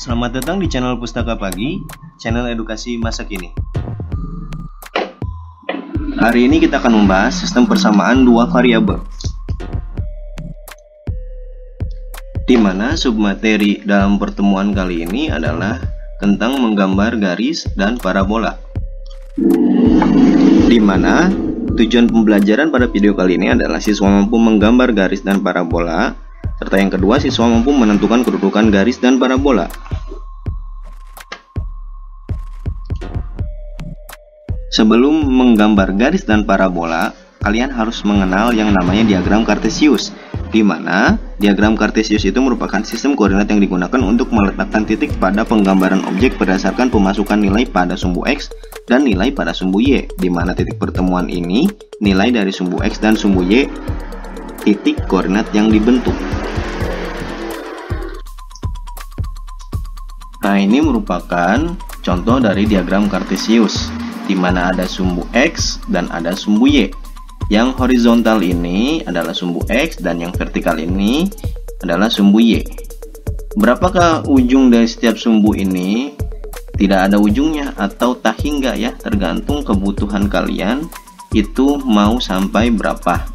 Selamat datang di channel Pustaka Pagi, channel edukasi masa kini. Hari ini kita akan membahas sistem persamaan dua variabel, di mana submateri dalam pertemuan kali ini adalah tentang menggambar garis dan parabola. Di mana tujuan pembelajaran pada video kali ini adalah siswa mampu menggambar garis dan parabola, serta yang kedua siswa mampu menentukan kedudukan garis dan parabola. Sebelum menggambar garis dan parabola, kalian harus mengenal yang namanya diagram Kartesius, di mana diagram Kartesius itu merupakan sistem koordinat yang digunakan untuk meletakkan titik pada penggambaran objek berdasarkan pemasukan nilai pada sumbu X dan nilai pada sumbu Y, di mana titik pertemuan ini nilai dari sumbu X dan sumbu Y titik koordinat yang dibentuk. Nah, ini merupakan contoh dari diagram Kartesius, di mana ada sumbu X dan ada sumbu Y. Yang horizontal ini adalah sumbu X dan yang vertikal ini adalah sumbu Y. Berapakah ujung dari setiap sumbu ini? Tidak ada ujungnya atau tak hingga ya, tergantung kebutuhan kalian itu mau sampai berapa.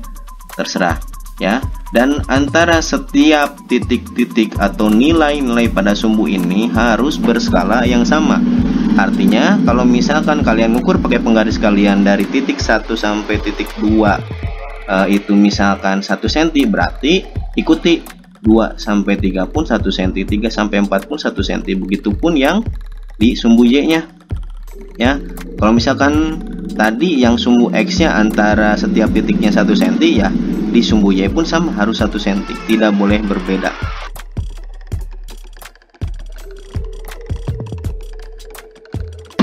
Terserah ya. Dan antara setiap titik-titik atau nilai-nilai pada sumbu ini harus berskala yang sama. Artinya kalau misalkan kalian ukur pakai penggaris kalian dari titik 1 sampai titik 2 itu misalkan 1 cm, berarti ikuti 2 sampai 3 pun 1 cm, 3 sampai 4 pun 1 cm. Begitupun yang di sumbu Y-nya. Ya. Kalau misalkan tadi yang sumbu X-nya antara setiap titiknya 1 cm, ya di sumbu Y pun sama, harus 1 cm, tidak boleh berbeda.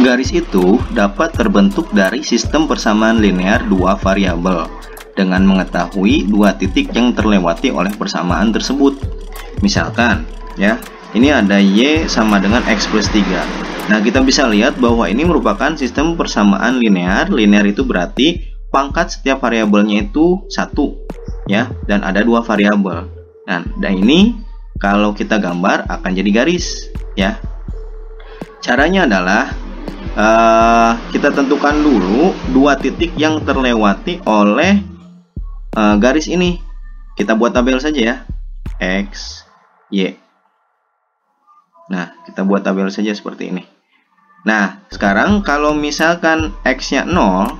Garis itu dapat terbentuk dari sistem persamaan linear dua variabel dengan mengetahui dua titik yang terlewati oleh persamaan tersebut. Misalkan ya, ini ada Y sama dengan X plus 3. Nah, kita bisa lihat bahwa ini merupakan sistem persamaan linear. Linear itu berarti pangkat setiap variabelnya itu 1 ya, dan ada dua variabel. Nah, dan ini kalau kita gambar akan jadi garis ya. Caranya adalah kita tentukan dulu dua titik yang terlewati oleh garis ini. Kita buat tabel saja ya, X, Y. Nah, kita buat tabel saja seperti ini. Nah, sekarang kalau misalkan X-nya 0,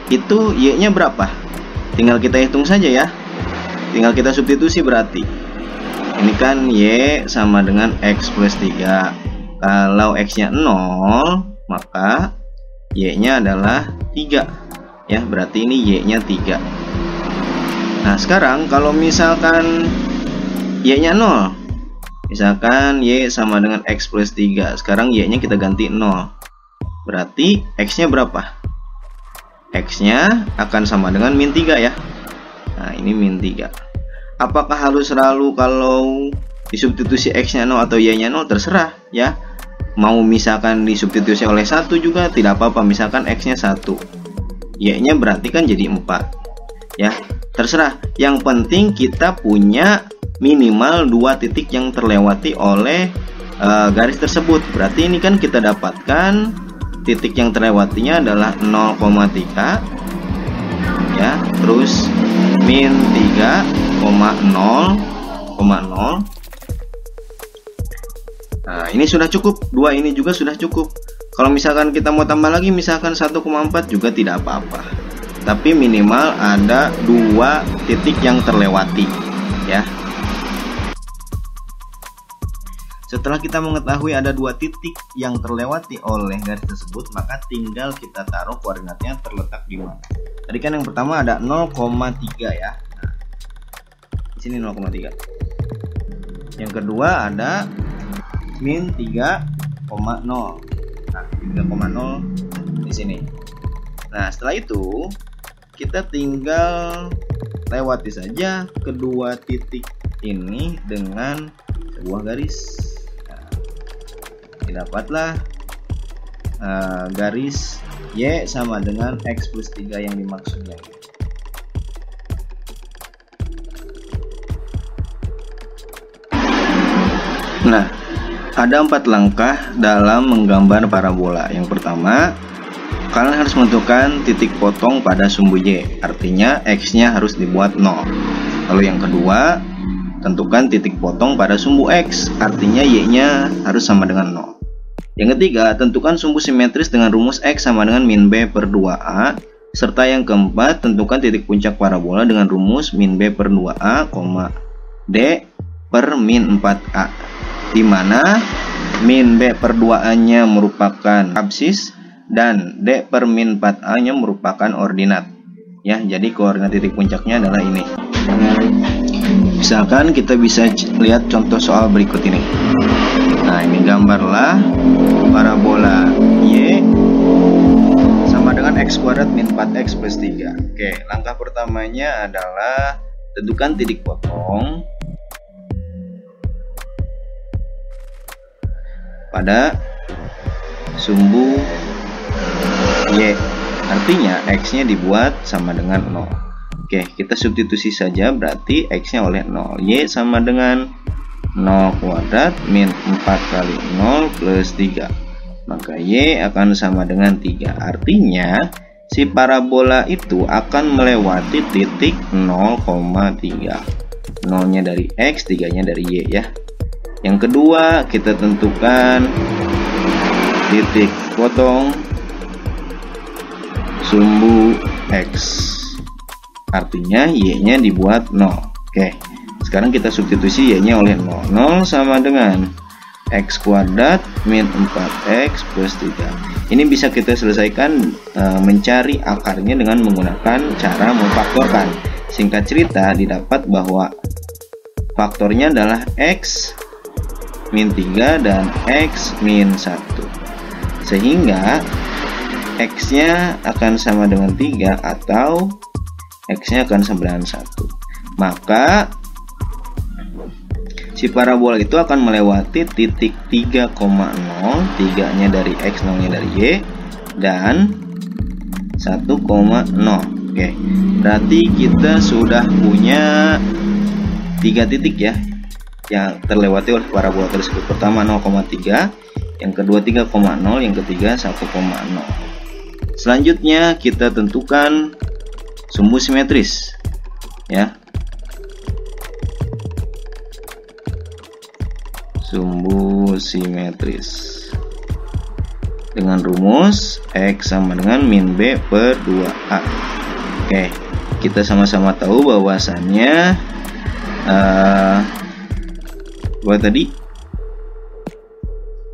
itu Y-nya berapa? Tinggal kita hitung saja ya. Tinggal kita substitusi berarti. Ini kan Y sama dengan X plus 3. Kalau X-nya 0, maka Y-nya adalah 3. Ya, berarti ini Y-nya 3. Nah, sekarang kalau misalkan Y-nya 0, misalkan Y sama dengan X plus 3. Sekarang Y-nya kita ganti 0. Berarti X-nya berapa? X-nya akan sama dengan min 3 ya. Nah, ini min 3. Apakah harus selalu kalau disubstitusi X-nya 0 atau Y-nya 0? Terserah ya. Mau misalkan disubstitusi oleh 1 juga tidak apa-apa. Misalkan X-nya 1, Y-nya berarti kan jadi 4 ya. Terserah. Yang penting kita punya minimal 2 titik yang terlewati oleh garis tersebut. Berarti ini kan kita dapatkan titik yang terlewatinya adalah 0,3 ya, terus min 3,0,0. Nah, ini sudah cukup. 2 ini juga sudah cukup. Kalau misalkan kita mau tambah lagi, misalkan 1,4 juga tidak apa-apa. Tapi minimal ada 2 titik yang terlewati ya. Setelah kita mengetahui ada 2 titik yang terlewati oleh garis tersebut, maka tinggal kita taruh koordinatnya terletak di mana. Tadi kan yang pertama ada 0,3 ya. Nah, di sini 0,3. Yang kedua ada min 3,0. Nah, 3,0 di sini. Nah, setelah itu kita tinggal lewati saja kedua titik ini dengan sebuah garis. Nah, didapatlah garis Y sama dengan X plus 3 yang dimaksudnya. Nah, Ada 4 langkah dalam menggambar parabola. Yang pertama, kalian harus menentukan titik potong pada sumbu Y, artinya X-nya harus dibuat 0. Lalu yang kedua, tentukan titik potong pada sumbu X, artinya Y-nya harus sama dengan 0. Yang ketiga, tentukan sumbu simetris dengan rumus X sama dengan min B per 2A. Serta yang keempat, tentukan titik puncak parabola dengan rumus min B per 2A, D per min 4A, di mana min B per 2A-nya merupakan absis dan D per min 4A-nya merupakan ordinat. Ya, jadi koordinat titik puncaknya adalah ini. Misalkan kita bisa lihat contoh soal berikut ini. Nah, ini gambarlah parabola Y sama dengan X kuadrat min 4X plus 3. Oke, langkah pertamanya adalah tentukan titik potong pada sumbu Y, artinya X-nya dibuat sama dengan 0. Oke, kita substitusi saja, berarti X-nya oleh 0. Y sama dengan 0 kuadrat min 4 kali 0 plus 3. Maka Y akan sama dengan 3. Artinya si parabola itu akan melewati titik 0,3. 0-nya dari X, 3-nya dari Y ya. Yang kedua, kita tentukan titik potong sumbu X, artinya Y-nya dibuat 0. Oke, sekarang kita substitusi Y-nya oleh 0. 0 sama dengan X kuadrat min 4X plus 3. Ini bisa kita selesaikan mencari akarnya dengan menggunakan cara memfaktorkan. Singkat cerita, didapat bahwa faktornya adalah X min 3 dan X min 1, sehingga X-nya akan sama dengan 3 atau X-nya akan sama dengan 1. Maka si parabola itu akan melewati titik 3,0, 3-nya dari X, 0-nya dari Y, dan 1,0. Oke, berarti kita sudah punya 3 titik ya yang terlewati oleh parabola tersebut. Pertama 0,3, yang kedua 3,0, yang ketiga 1,0. Selanjutnya kita tentukan sumbu simetris ya. Sumbu simetris dengan rumus X sama dengan min B per 2A. Oke, kita sama-sama tahu bahwasannya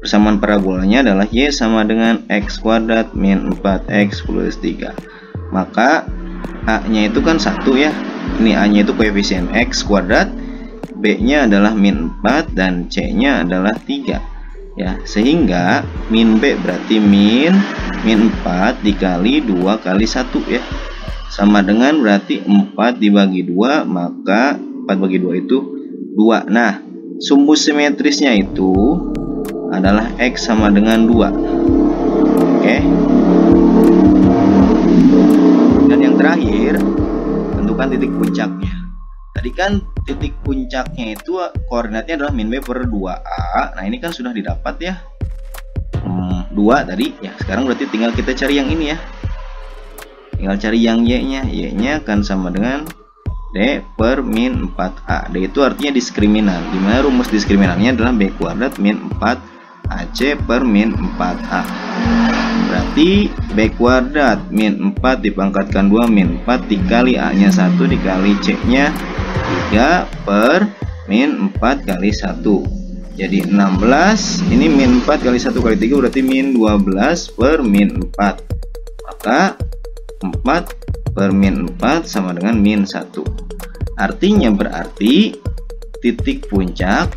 persamaan parabolanya adalah Y sama dengan X kuadrat min 4X plus 3. Maka A-nya itu kan 1 ya. Ini A-nya itu koefisien X kuadrat, B-nya adalah min 4 dan C-nya adalah 3. Ya, sehingga min B berarti min 4 dikali 2 kali 1 ya. Sama dengan berarti 4 dibagi 2, maka 4 bagi 2 itu 2. Nah, sumbu simetrisnya itu adalah X sama dengan 2. Oke. Dan yang terakhir, tentukan titik puncaknya. Tadi kan titik puncaknya itu koordinatnya adalah min B per 2A. Nah, ini kan sudah didapat ya. 2 tadi. Ya, sekarang berarti tinggal kita cari yang ini ya. Tinggal cari yang Y-nya. Y-nya akan sama dengan D per min 4A. D itu artinya diskriminan, dimana rumus diskriminannya adalah B kuadrat min 4AC per min 4A. Berarti B kuadrat min 4 dipangkatkan 2 min 4 dikali A-nya 1 dikali C-nya 3 per min 4 kali 1. Jadi 16. Ini min 4 kali 1 kali 3 berarti min 12 per min 4. Maka 4 per min 4 sama dengan min 1. Artinya berarti titik puncak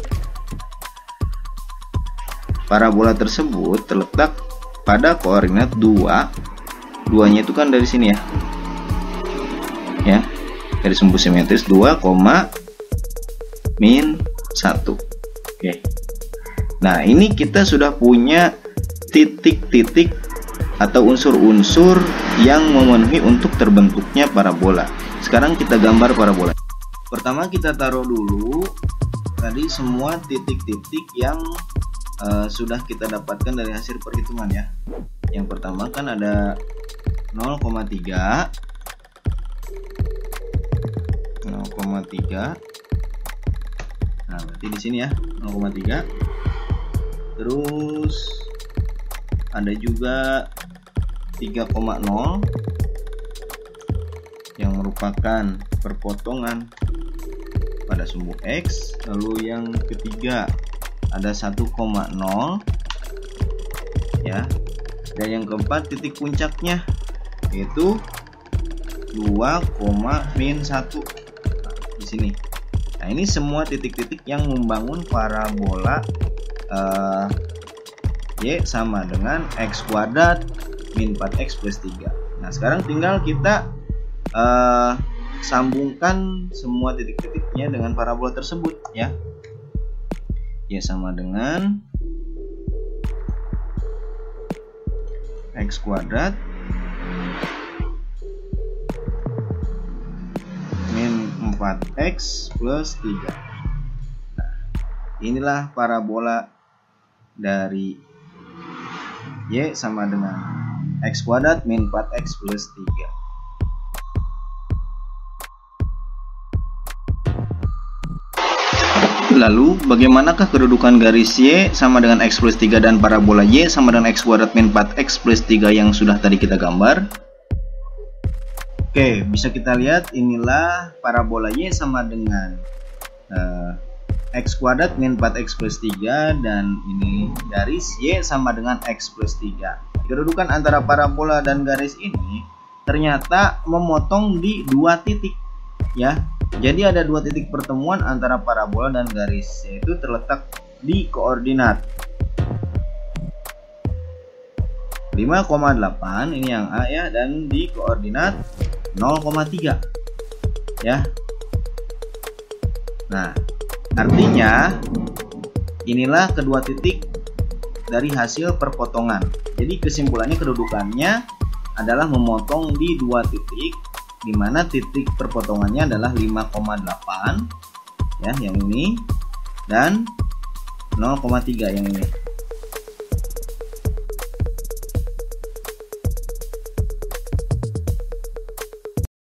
parabola tersebut terletak pada koordinat 2. 2-nya itu kan dari sini ya. Ya, dari sumbu simetris 2, min 1. Oke. Nah, ini kita sudah punya titik-titik atau unsur-unsur yang memenuhi untuk terbentuknya parabola. Sekarang kita gambar parabola. Pertama kita taruh dulu tadi semua titik-titik yang sudah kita dapatkan dari hasil perhitungan ya. Yang pertama kan ada 0,3, 0,3. Nah, berarti di sini ya 0,3. Terus ada juga 3,0 yang merupakan perpotongan pada sumbu X. Lalu yang ketiga ada 1,0 ya. Dan yang keempat titik puncaknya yaitu 2,-1 di sini. Nah, ini semua titik-titik yang membangun parabola Y sama dengan X kuadrat min 4X plus 3. Nah, sekarang tinggal kita sambungkan semua titik-titiknya dengan parabola tersebut ya. Y sama dengan X kuadrat min 4X plus 3. Nah, inilah parabola dari Y sama dengan X kuadrat min 4X plus 3. Lalu, bagaimanakah kedudukan garis Y sama dengan X plus 3 dan parabola Y sama dengan X kuadrat min 4X plus 3 yang sudah tadi kita gambar? Oke, bisa kita lihat inilah parabola Y sama dengan X kuadrat min 4X plus 3, dan ini garis Y sama dengan X plus 3. Kedudukan antara parabola dan garis ini ternyata memotong di dua titik ya. Jadi ada dua titik pertemuan antara parabola dan garis, yaitu terletak di koordinat 5,8 ini yang A ya, dan di koordinat 0,3 ya. Nah, artinya inilah kedua titik dari hasil perpotongan. Jadi kesimpulannya kedudukannya adalah memotong di dua titik, di mana titik perpotongannya adalah 5,8 ya yang ini, dan 0,3 yang ini.